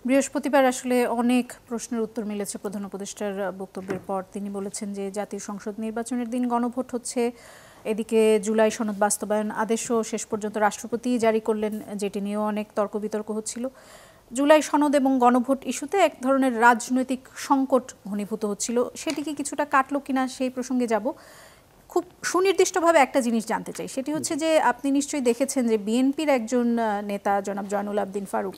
বৃহস্পতিবার আসলে অনেক প্রশ্নের উত্তর মিলেছে প্রধান উপদেষ্টার বক্তব্যের পর। তিনি বলেছেন যে জাতীয় সংসদ নির্বাচনের দিন গণভোট হচ্ছে, এদিকে জুলাই সনদ বাস্তবায়ন আদেশও শেষ পর্যন্ত রাষ্ট্রপতি জারি করলেন, যেটি নিয়েও অনেক তর্ক বিতর্ক হচ্ছিল। জুলাই সনদ এবং গণভোট ইস্যুতে এক ধরনের রাজনৈতিক সংকট ঘনীভূত হচ্ছিল, সেটি কি কিছুটা কাটলো কিনা সেই প্রসঙ্গে যাব। খুব সুনির্দিষ্টভাবে একটা জিনিস জানতে চাই, সেটি হচ্ছে যে আপনি নিশ্চয়ই দেখেছেন যে বিএনপির একজন নেতা জনাব জয়নুল আবদিন ফারুক,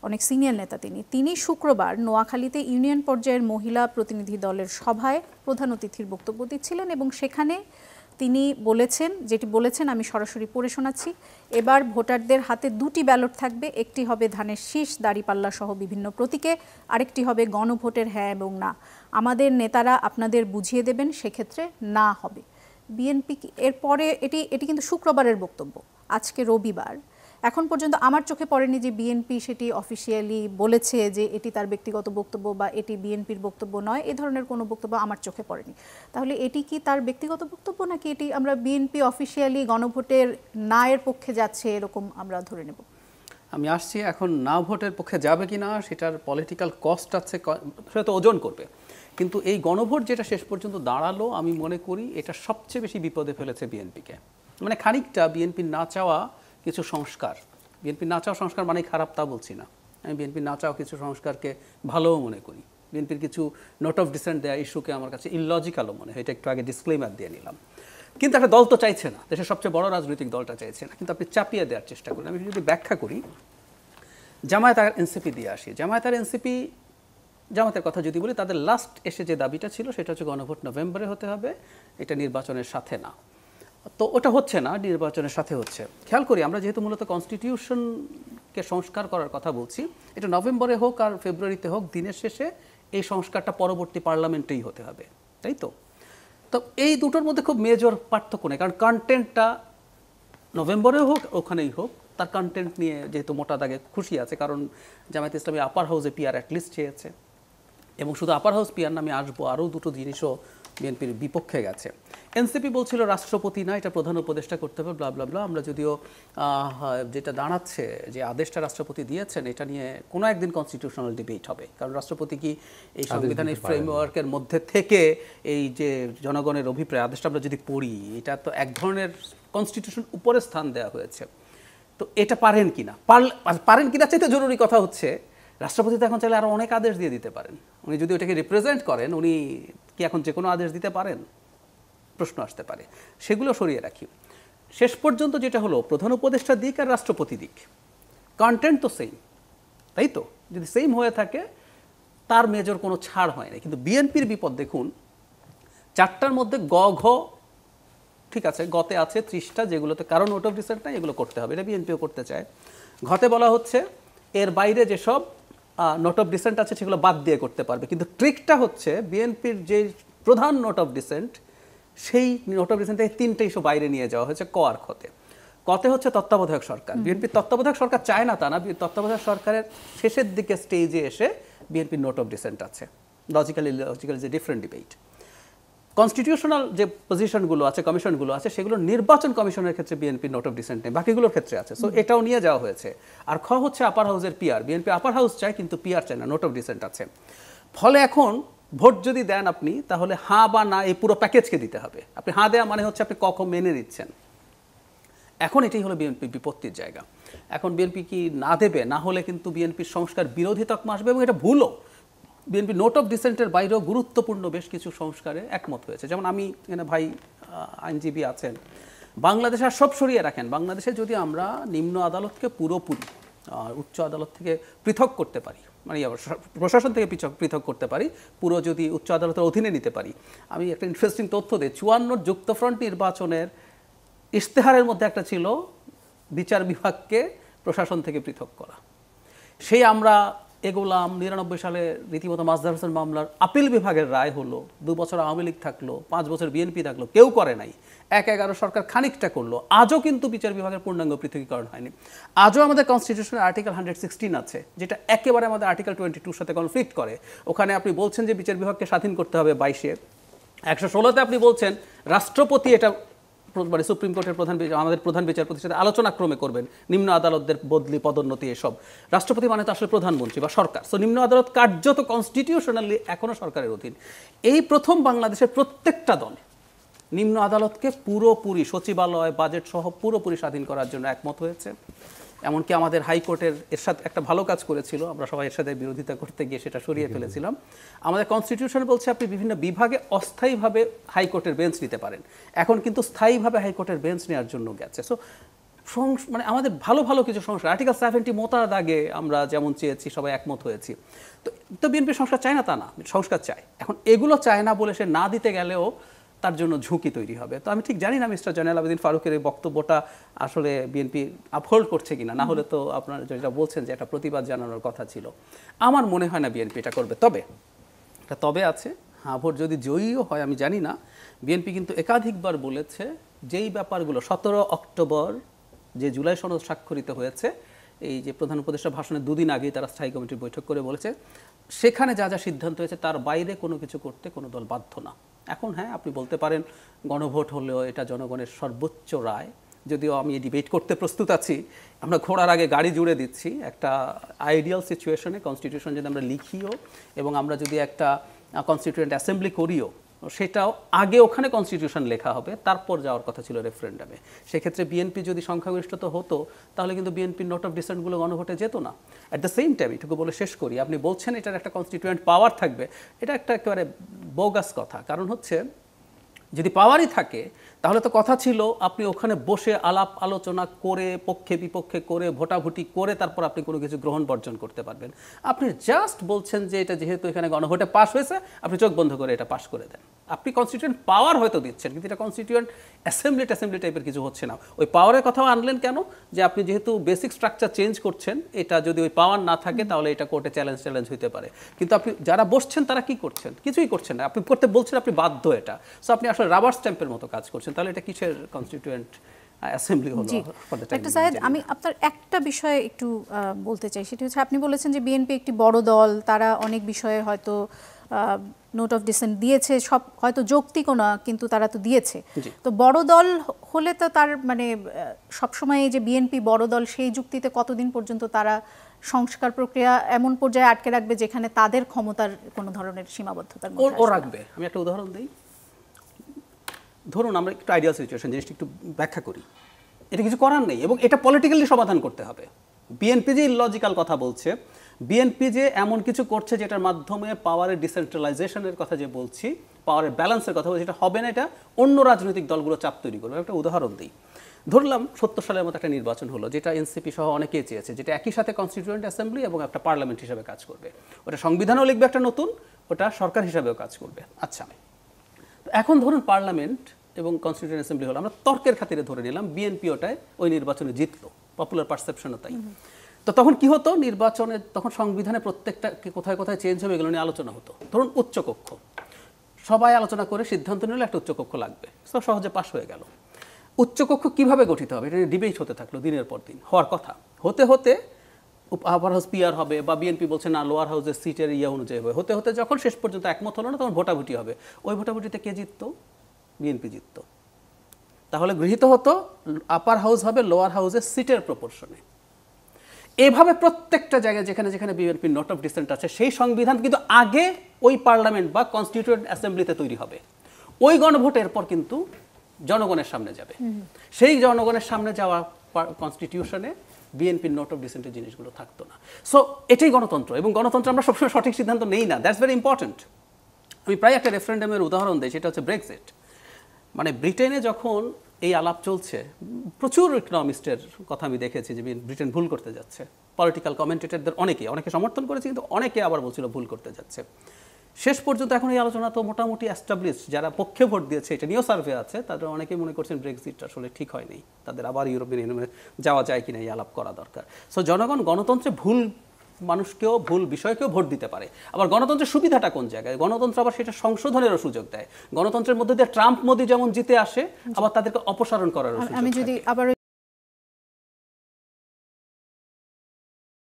অনেক সিনিয়র নেতা, তিনি শুক্রবার নোয়াখালীতে ইউনিয়ন পর্যায়ের মহিলা প্রতিনিধি দলের সভায় প্রধান অতিথির বক্তব্য দিচ্ছিলেন এবং সেখানে তিনি বলেছেন আমি সরাসরি পড়ে শোনাচ্ছি। এবার ভোটারদের হাতে দুটি ব্যালট থাকবে, একটি হবে ধানের শীষ দাঁড়িপাল্লা সহ বিভিন্ন প্রতীকে, আরেকটি হবে গণভোটের হ্যাঁ এবং না। আমাদের নেতারা আপনাদের বুঝিয়ে দেবেন সেক্ষেত্রে না হবে। বিএনপি এরপরে এটি কিন্তু শুক্রবারের বক্তব্য, আজকে রবিবার। এখন পর্যন্ত আমার চোখে পড়েনি যে বিএনপি সেটি অফিসিয়ালি বলেছে যে এটি তার ব্যক্তিগত বক্তব্য বা এটি বিএনপির বক্তব্য নয়, এই ধরনের কোনো বক্তব্য আমার চোখে পড়েনি। তাহলে এটি কি তার ব্যক্তিগত বক্তব্য, নাকি এটি আমরা বিএনপি অফিসিয়ালি গণভোটের না এর পক্ষে যাচ্ছে এরকম আমরা ধরে নেব? আমি আসছি, এখন না ভোটের পক্ষে যাবে কি না সেটার পলিটিক্যাল কস্ট আছে, সেটা তো ওজন করবে। কিন্তু এই গণভোট যেটা শেষ পর্যন্ত দাঁড়ালো, আমি মনে করি এটা সবচেয়ে বেশি বিপদে ফেলেছে বিএনপিকে। মানে খানিকটা বিএনপির না চাওয়া কিছু সংস্কার, বিএনপির না চাওয়া সংস্কার মানে খারাপ তা বলছি না, আমি বিএনপির না চাওয়া কিছু সংস্কারকে ভালোও মনে করি। বিএনপির কিছু নোট অফ ডিসেন্ট দেওয়া ইস্যুকে আমার কাছে ইললজিক্যালও মনে হয়, এটা একটু আগে ডিসক্লেমার দিয়ে নিলাম। কিন্তু একটা দল তো চাইছে না, দেশের সবচেয়ে বড় রাজনৈতিক দলটা চাইছে না, কিন্তু আপনি চাপিয়ে দেওয়ার চেষ্টা করেন। আমি যদি ব্যাখ্যা করি, জামায়াত আর এনসিপি দিয়ে আসি। জামায়াতের কথা যদি বলি, তাদের লাস্ট এসে যে দাবিটা ছিল সেটা হচ্ছে গণভোট নভেম্বরে হতে হবে, এটা নির্বাচনের সাথে না। তো ওটা হচ্ছে না, নির্বাচনের সাথে হচ্ছে। খেয়াল করি আমরা যেহেতু মূলত কনস্টিটিউশনকে সংস্কার করার কথা বলছি, এটা নভেম্বরে হোক আর ফেব্রুয়ারিতে হোক, দিনের শেষে এই সংস্কারটা পরবর্তী পার্লামেন্টেই হতে হবে, তাই তো? তো এই দুটোর মধ্যে খুব মেজর পার্থক্য নেই, কারণ কন্টেন্টটা নভেম্বরে হোক ওখানেই হোক, তার কন্টেন্ট নিয়ে যেহেতু মোটা দাগে খুশি আছে, কারণ জামায়াত ইসলামী আপার হাউসে পিআর অ্যাটলিস্ট চেয়েছে, এবং শুধু আপার হাউস পিআর নামে আসবো, আরও দুটো জিনিসও বিএনপির বিপক্ষে গেছে। এনসিপি বলছিল রাষ্ট্রপতি না, এটা প্রধান উপদেষ্টা করতে হবে, ব্লা ব্লা ব্লা। আমরা যদিও যেটা দাঁড়াচ্ছে যে আদেশটা রাষ্ট্রপতি দিয়েছেন, এটা নিয়ে কোনো একদিন কনস্টিটিউশনাল ডিবেট হবে, কারণ রাষ্ট্রপতি কি এই সাংবিধানিক ফ্রেমওয়ার্কের মধ্যে থেকে এই যে জনগণের অভিপ্রায় আদেশটা আমরা যদি পড়ি, এটা তো এক ধরনের কনস্টিটিউশন উপরে স্থান দেওয়া হয়েছে। তো এটা পারেন কিনা চাইতে জরুরি কথা হচ্ছে, রাষ্ট্রপতি তো এখন চাইলে আরও অনেক আদেশ দিয়ে দিতে পারেন। উনি যদি ওটাকে রিপ্রেজেন্ট করেন, উনি কি এখন যে কোনো আদেশ দিতে পারেন? প্রশ্ন আসতে পারে। সেগুলো সরিয়ে রাখি। শেষ পর্যন্ত যেটা হলো, প্রধান উপদেষ্টা দিক আর রাষ্ট্রপতি দিক, কন্টেন্ট তো সেম, তাই তো? যদি সেম হয়ে থাকে, তার মেজর কোনো ছাড় হয় না। কিন্তু বিএনপির বিপদ দেখুন, 4টার মধ্যে ঘ ঠিক আছে, গতে আছে 30টা, যেগুলোতে কারণ নোট অফ ডিসেন্ট নাই, এগুলো করতে হবে, এটা বিএনপিও করতে চায়। ঘতে বলা হচ্ছে এর বাইরে যেসব নোট অফ ডিসেন্ট আছে সেগুলো বাদ দিয়ে করতে পারবে। কিন্তু ট্রিকটা হচ্ছে বিএনপির যে প্রধান নোট অফ ডিসেন্ট, সেই নোট অফ ডিসেন্ট থেকে 3টে ইস্যু বাইরে নিয়ে যাওয়া হয়েছে ক আর খতে। কতে হচ্ছে তত্ত্বাবধায়ক সরকার। বিএনপির তত্ত্বাবধায়ক সরকার চায় না তা না, তত্ত্বাবধায়ক সরকারের শেষের দিকে স্টেজে এসে বিএনপির নোট অফ ডিসেন্ট আছে। লজিক্যালি যে ডিফারেন্ট ডিবেট। কনস্টিটিউশনাল যে পজিশনগুলো আছে, কমিশনগুলো আছে, সেগুলো নির্বাচন কমিশনের ক্ষেত্রে বিএনপি নোট অফ ডিসেন্ট নেই, বাকিগুলোর ক্ষেত্রে আছে। সো এটাও নিয়ে যাওয়া হয়েছে। আর খ হচ্ছে আপার হাউসের পিআর। বিএনপি আপার হাউস চায় কিন্তু পিআর চায় না, নোট অফ ডিসেন্ট আছে। ফলে এখন ভোট যদি দেন আপনি, তাহলে হাঁ বা না এই পুরো প্যাকেজকে দিতে হবে। আপনি হাঁ দেওয়া মানে হচ্ছে আপনি ক মেনে নিচ্ছেন। এখন এটাই হলো বিএনপি বিপত্তির জায়গা। এখন বিএনপি কি না দেবে, না হলে কিন্তু বিএনপির সংস্কার বিরোধী তকমা আসবে, এবং এটা ভুলও। বিএনপি নোট অফ ডিসেন্টের বাইরেও গুরুত্বপূর্ণ বেশ কিছু সংস্কারে একমত হয়েছে। যেমন আমি এখানে ভাই আইনজীবী আছেন, বাংলাদেশে আর সব সরিয়ে রাখেন, বাংলাদেশে যদি আমরা নিম্ন আদালতকে পুরোপুরি উচ্চ আদালত থেকে পৃথক করতে পারি, মানে প্রশাসন থেকে পৃথক করতে পারি, পুরো যদি উচ্চ আদালতের অধীনে নিতে পারি। আমি একটা ইন্টারেস্টিং তথ্য দিই, 54 যুক্তফ্রন্ট নির্বাচনের ইশতেহারের মধ্যে একটা ছিল বিচার বিভাগকে প্রশাসন থেকে পৃথক করা। সেই আমরা এগোলাম, 99 সালে রীতিমতো মাজদার হোসেন মামলার আপিল বিভাগের রায় হলো, 2 বছর আওয়ামী লীগ থাকলো, 5 বছর বিএনপি থাকলো, কেউ করে নাই। 11 সরকার খানিকটা করলো, আজও কিন্তু বিচার বিভাগের পূর্ণাঙ্গ পৃথকীকরণ হয়নি। আজও আমাদের কনস্টিটিউশনের আর্টিকেল 116 আছে, যেটা একেবারে আমাদের আর্টিকেল 22-র সাথে কনফ্লিক্ট করে। ওখানে আপনি বলছেন যে বিচার বিভাগকে স্বাধীন করতে হবে 22-এ, 116-তে আপনি বলছেন রাষ্ট্রপতি এটা মানে সুপ্রিম কোর্টের আমাদের প্রধান বিচারপতির সাথে আলোচনাক্রমে করবেন নিম্ন আদালতদের বদলি পদোন্নতি এসব। রাষ্ট্রপতি মানে তো আসলে প্রধানমন্ত্রী বা সরকার, সো নিম্ন আদালত কার্যত কনস্টিটিউশনালি এখনো সরকারের অধীন। এই প্রথম বাংলাদেশের প্রত্যেকটা দল নিম্ন আদালতকে পুরোপুরি সচিবালয় বাজেট সহ পুরোপুরি স্বাধীন করার জন্য একমত হয়েছে। এমনকি আমাদের হাইকোর্টের এরশাদ একটা ভালো কাজ করেছিল, আমরা সবাই এরশাদের বিরোধিতা করতে গিয়ে সেটা সরিয়ে ফেলেছিলাম। আমাদের কনস্টিটিউশন বলছে আপনি বিভিন্ন বিভাগে অস্থায়ীভাবে হাইকোর্টের বেঞ্চ নিতে পারেন, এখন কিন্তু স্থায়ীভাবে হাইকোর্টের বেঞ্চ নেওয়ার জন্য গেছে। সো মানে আমাদের ভালো ভালো কিছু সংস্কার, আর্টিকেল 70 মোতার দাগে আমরা যেমন চেয়েছি সবাই একমত হয়েছি। তো বিএনপি সংস্কার চায় না তা না, সংস্কার চায়। এখন এগুলো চায় না বলে সে না দিতে গেলেও তার জন্য ঝুঁকি তৈরি হবে। তো আমি ঠিক জানি না মিস্টার জয়নাল আবেদিন ফারুকের এই বক্তব্যটা আসলে বিএনপি আপহোল্ড করছে কিনা, না হলে তো আপনারা যেটা বলছেন যে একটা প্রতিবাদ জানানোর কথা ছিল, আমার মনে হয় না বিএনপি এটা করবে। তবে আছে, হ্যাঁ, ভোট যদি জয়ীও হয় আমি জানি না। বিএনপি কিন্তু একাধিকবার বলেছে যেই ব্যাপারগুলো 17 অক্টোবর যে জুলাই সনদ স্বাক্ষরিত হয়েছে, এই যে প্রধান উপদেষ্টা ভাষণের দুদিন আগেই তারা স্থায়ী কমিটির বৈঠক করে বলেছে সেখানে যা যা সিদ্ধান্ত হয়েছে তার বাইরে কোনো কিছু করতে কোনো দল বাধ্য না। এখন হ্যাঁ, আপনি বলতে পারেন গণভোট হলেও এটা জনগণের সর্বোচ্চ রায়, যদিও আমি ডিবেট করতে প্রস্তুত আছি। আমরা ঘোড়ার আগে গাড়ি জুড়ে দিচ্ছি। একটা আইডিয়াল সিচুয়েশনে কনস্টিটিউশন যদি আমরা লিখিও এবং আমরা যদি একটা কনস্টিটিউয়েন্ট অ্যাসেম্বলি করিও, সেটাও আগে ওখানে কনস্টিটিউশন লেখা হবে, তারপর যাওয়ার কথা ছিল রেফারেন্ডামে। সেক্ষেত্রে বিএনপি যদি সংখ্যাগরিষ্ঠতা হতো তাহলে কিন্তু বিএনপির নোট অফ ডিসেন্টগুলো গণভোটে যেত না। অ্যাট দ্য সেম টাইম এটুকু বলে শেষ করি, আপনি বলছেন এটার একটা কনস্টিটিউয়েন্ট পাওয়ার থাকবে, এটা একটা একেবারে বোগাস কথা। কারণ হচ্ছে যদি পাওয়ারই থাকে তাহলে তো কথা ছিল আপনি ওখানে বসে আলাপ আলোচনা করে পক্ষে বিপক্ষে করে ভোটাভুটি করে তারপর আপনি কোনো কিছু গ্রহণ বর্জন করতে পারবেন। আপনি জাস্ট বলছেন যে এটা যেহেতু এখানে গণভোটে পাস হয়েছে আপনি চোখ বন্ধ করে এটা পাস করে দেন। আপনি কনস্টিটিউয়েন্ট পাওয়ার হয়তো দিচ্ছেন, কিন্তু এটা কনস্টিটিউয়েন্ট অ্যাসেম্বলি টাইপের কিছু হচ্ছে না। ওই পাওয়ারের কথাও আনলেন কেন? যে আপনি যেহেতু বেসিক স্ট্রাকচার চেঞ্জ করছেন, এটা যদি ওই পাওয়ার না থাকে তাহলে এটা কোর্টে চ্যালেঞ্জ হতে পারে। কিন্তু আপনি যারা বসছেন তারা কি করছেন? কিছুই করছেন না। আপনি করতে বলছেন আপনি বাধ্য এটা। সো আপনি আসলে রাবার স্ট্যাম্পের মতো কাজ করছেন। তাহলে এটা কিসের কনস্টিটিউয়েন্ট অ্যাসেম্বলি হলো? ডক্টর সায়েদ, আমি আপনার একটা বিষয়ে একটু বলতে চাই, সেটা হচ্ছে আপনি বলেছেন যে বিএনপি একটি বড় দল, তারা অনেক বিষয়ে হয়তো নোট অফ ডিসেন্ট দিয়েছে, সব হয়তো যৌক্তিকও না কিন্তু তারা তো দিয়েছে। তো বড় দল হলে তো তার মানে সবসময় যে বিএনপি বড় দল সেই যুক্তিতে কতদিন পর্যন্ত তারা সংস্কার প্রক্রিয়া এমন পর্যায়ে আটকে রাখবে যেখানে তাদের ক্ষমতার কোনো ধরনের সীমাবদ্ধতার মধ্যে রাখবে? আমি একটা উদাহরণ দিই। ধরুন আমরা একটু আইডিয়াল সিচুয়েশন, জিনিসটা একটু ব্যাখ্যা করি। এটা কিছু করার নেই এবং এটা পলিটিক্যালি সমাধান করতে হবে। বিএনপি যে ইললজিক্যাল কথা বলছে, বিএনপি যে এমন কিছু করছে যেটার মাধ্যমে পাওয়ারের ডিসেন্ট্রালাইজেশনের কথা যে বলছি, পাওয়ারের ব্যালেন্সের কথা বলছি, এটা হবে না। এটা অন্য রাজনৈতিক দলগুলো চাপ তৈরি করবে। একটা উদাহরণ দিই। ধরলাম 70 সালের মতো একটা নির্বাচন হলো, যেটা এনসিপি সহ অনেকেই চেয়েছে, যেটা একই সাথে কনস্টিটিউয়েন্ট অ্যাসেম্বলি এবং একটা পার্লামেন্ট হিসেবে কাজ করবে। ওটা সংবিধানও লিখবে একটা নতুন, ওটা সরকার হিসাবেও কাজ করবে। আচ্ছা, এখন ধরুন পার্লামেন্ট এবং কনস্টিটিউয়েন্ট অ্যাসেম্বলি হলো, আমরা তর্কের খাতিরে ধরে নিলাম বিএনপি ওটায় ওই নির্বাচনে জিতলো, পপুলার পারসেপশনও তাই। তো তখন কি হতো? নির্বাচনে তখন সংবিধানে প্রত্যেকটা কোথায় কোথায় চেঞ্জ হবে এগুলো নিয়ে আলোচনা হতো। ধরুন উচ্চকক্ষ, সবাই আলোচনা করে সিদ্ধান্ত নিলে একটা উচ্চকক্ষ লাগবে, সব সহজে পাশ হয়ে গেল। উচ্চকক্ষ কিভাবে গঠিত হবে এটা নিয়ে ডিবেট হতে থাকলো দিনের পর দিন। হওয়ার কথা হতে হতে আপার হাউস পিআর হবে বা বিএনপি বলছে না লোয়ার হাউসের সিটের অনুযায়ী হবে, হতে হতে যখন শেষ পর্যন্ত একমত হলো না তখন ভোটাভুটি হবে। ওই ভোটাভুটিতে কে জিততো? বিএনপি জিততো। তাহলে গৃহীত হতো আপার হাউস হবে লোয়ার হাউসের সিটের প্রপোর্শনে। এভাবে প্রত্যেকটা জায়গায় যেখানে যেখানে বিএনপির নোট অফ ডিসেন্ট আছে সেই সংবিধান কিন্তু আগে ওই পার্লামেন্ট বা কনস্টিটিউয়েন্ট অ্যাসেম্বলিতে তৈরি হবে। ওই গণভোটের পর কিন্তু জনগণের সামনে যাবে। সেই জনগণের সামনে যাওয়া কনস্টিটিউশনে বিএনপির নোট অফ ডিসেন্টের জিনিসগুলো থাকতো না। সো এটাই গণতন্ত্র, এবং গণতন্ত্র আমরা সবসময় সঠিক সিদ্ধান্ত নেই না, দ্যাটস ভেরি ইম্পর্টেন্ট। আমি প্রায় একটা রেফারেন্ডামের উদাহরণ দিই, সেটা হচ্ছে ব্রেক্সিট। মানে ব্রিটেনে যখন এই আলাপ চলছে, প্রচুর ইকোনমিস্টের কথা আমি দেখেছি যে ব্রিটেন ভুল করতে যাচ্ছে। পলিটিক্যাল কমেন্টেটরদের অনেকে সমর্থন করেছে, কিন্তু অনেকে আবার বলছিল ভুল করতে যাচ্ছে। শেষ পর্যন্ত এখন এই আলোচনা তো মোটামুটি এস্টাবলিশ, যারা পক্ষে ভোট দিয়েছে, এটা নিয়েও সার্ভে আছে, তাদের অনেকেই মনে করছেন ব্রেক্সিট আসলে ঠিক হয়নি, তাদের আবার ইউরোপিয়ান ইউনিয়নে যাওয়া যায় কিনা এই আলাপ করা দরকার। সো জনগণ গণতন্ত্রে ভুল মানুষকেও ভুল বিষয়কেও ভোট দিতে পারে। আবার গণতন্ত্রের সুবিধাটা কোন জায়গায়? গণতন্ত্র আবার সেটা সংশোধনেরও সুযোগ দেয়। গণতন্ত্রের মধ্যে দিয়ে ট্রাম্প মোদি যেমন জিতে আসে, আবার তাদেরকে অপসারণ করারও সুযোগ। আমি যদি আবার